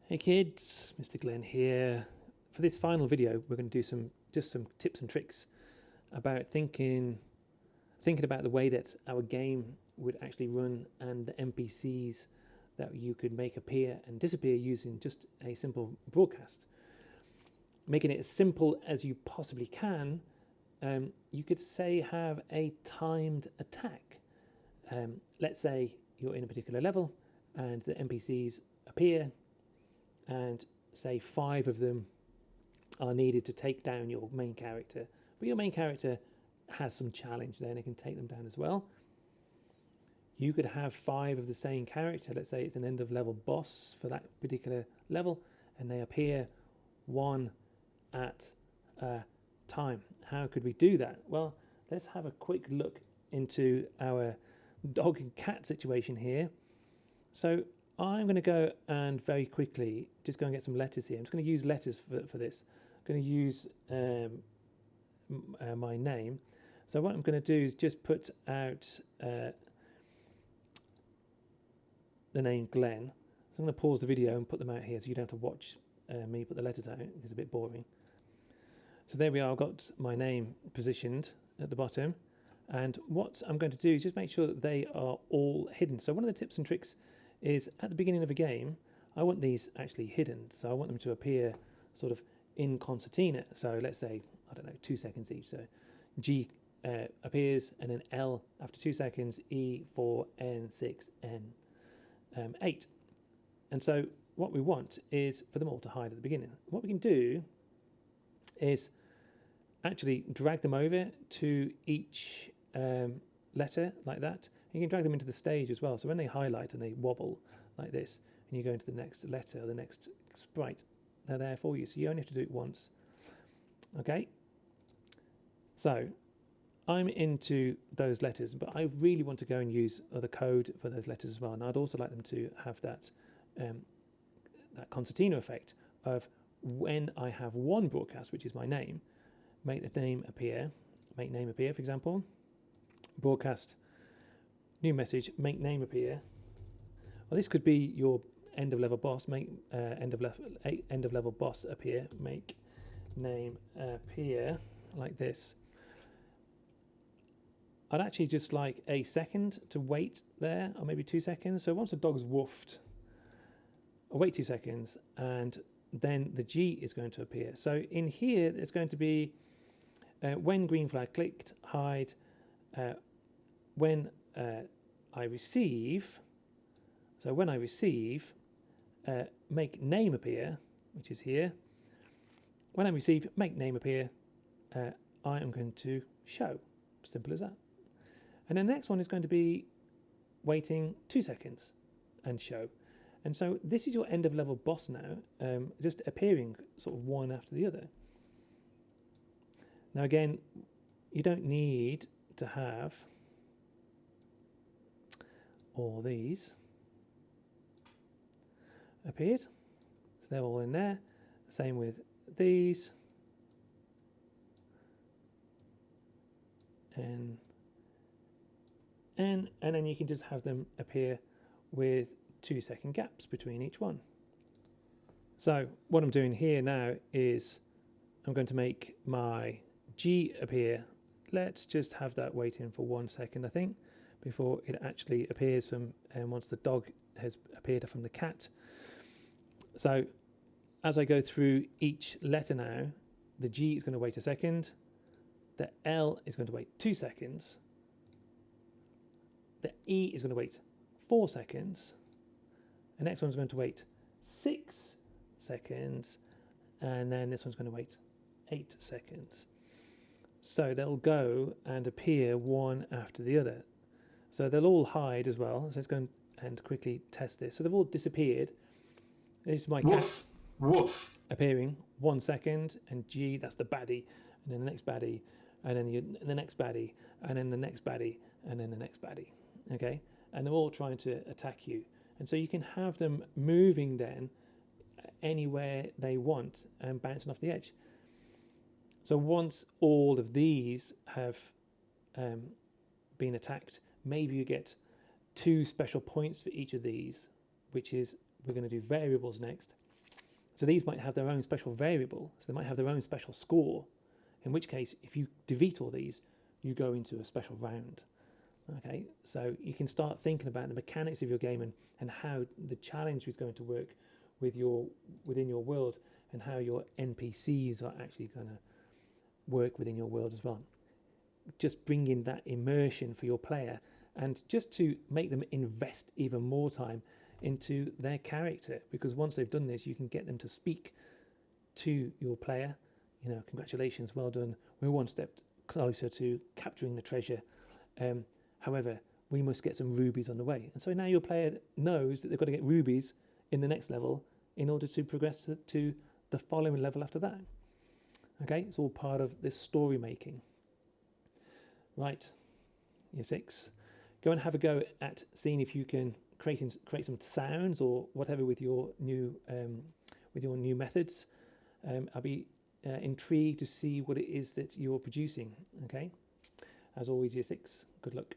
Hey kids, Mr. Glenn here. For this final video, we're going to do some tips and tricks about thinking about the way that our game would actually run and the NPCs that you could make appear and disappear using just a simple broadcast. Making it as simple as you possibly can, you could say have a timed attack. Let's say you're in a particular level and the NPCs appear, and say 5 of them are needed to take down your main character, but your main character has some challenge there and it can take them down as well. You could have 5 of the same character. Let's say it's an end of level boss for that particular level, and they appear one at a time. How could we do that? Well, let's have a quick look into our dog and cat situation here. So I'm going to go and very quickly just go and get some letters here. I'm just going to use letters for this. I'm going to use my name. So what I'm going to do is just put out the name Glenn. So I'm going to pause the video and put them out here so you don't have to watch me put the letters out. It's a bit boring. So there we are. I've got my name positioned at the bottom. And what I'm going to do is just make sure that they are all hidden. So one of the tips and tricks is at the beginning of a game, I want these actually hidden. So I want them to appear sort of in concertina. So let's say, I don't know, 2 seconds each. So G appears, and then L after 2 seconds, E 4, N 6, N 8. And so what we want is for them all to hide at the beginning. What we can do is actually drag them over to each letter like that. You can drag them into the stage as well. So when they highlight and they wobble like this, and you go into the next letter or the next sprite, they're there for you. So you only have to do it once. Okay. So I'm into those letters, but I really want to go and use other code for those letters as well. And I'd also like them to have that that concertina effect of when I have one broadcast, which is my name, make the name appear, make name appear, for example, broadcast, new message, make name appear. Well, this could be your end of level boss, make end of level boss appear, make name appear like this. I'd actually just like a second to wait there, or maybe 2 seconds. So once the dog's woofed, I'll wait 2 seconds, and then the G is going to appear. So in here, it's going to be when green flag clicked, hide, when I receive, so when I receive, make name appear, which is here. When I receive, make name appear, I am going to show. Simple as that. And then the next one is going to be waiting 2 seconds and show. And so this is your end of level boss now, just appearing sort of one after the other. Now again, you don't need to have all these appeared. So they're all in there. Same with these. And then you can just have them appear with 2 second gaps between each one. So what I'm doing here now is I'm going to make my G appear. Let's just have that waiting for 1 second, I think, before it actually appears from, and once the dog has appeared from the cat. So as I go through each letter now, the G is going to wait a second, the L is going to wait 2 seconds, the E is going to wait 4 seconds, the next one's going to wait 6 seconds, and then this one's going to wait 8 seconds. So they'll go and appear one after the other. So they'll all hide as well. So let's go and quickly test this. So they've all disappeared. This is my cat Woof. appearing 1 second, and G, that's the baddie, and then the next baddie, and then the next baddie, and then the next baddie, and then the next baddie. Okay, and they're all trying to attack you, and so you can have them moving then anywhere they want and bouncing off the edge. So once all of these have been attacked, maybe you get 2 special points for each of these, which is, we're going to do variables next. So these might have their own special variable, so they might have their own special score, in which case, if you defeat all these, you go into a special round. Okay, so you can start thinking about the mechanics of your game and how the challenge is going to work within your world, and how your NPCs are actually going to work within your world as well. Just bring in that immersion for your player, and just to make them invest even more time into their character, because once they've done this, you can get them to speak to your player. You know, congratulations, well done. We're one step closer to capturing the treasure. However, we must get some rubies on the way. And so now your player knows that they've got to get rubies in the next level in order to progress to the following level after that. Okay, it's all part of this story making. Right, year 6. Go and have a go at seeing if you can create some sounds or whatever with your new methods. I'll be intrigued to see what it is that you're producing. Okay, as always, year 6. Good luck.